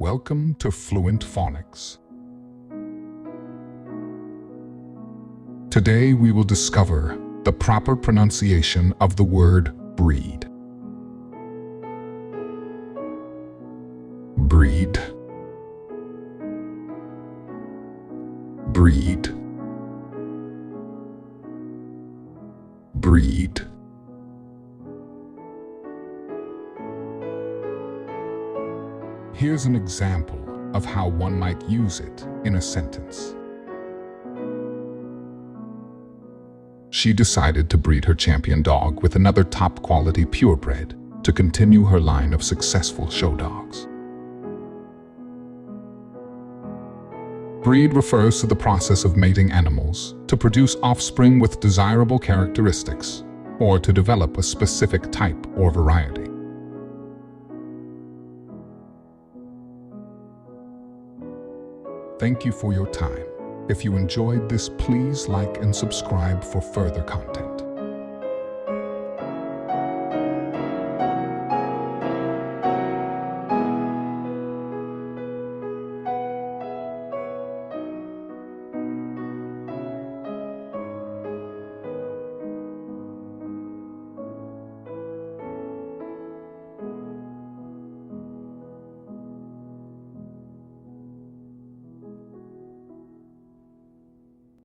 Welcome to Fluent Phonics. Today we will discover the proper pronunciation of the word breed. Breed. Breed. Breed. Here's an example of how one might use it in a sentence. She decided to breed her champion dog with another top-quality purebred to continue her line of successful show dogs. Breed refers to the process of mating animals to produce offspring with desirable characteristics or to develop a specific type or variety. Thank you for your time. If you enjoyed this, please like and subscribe for further content.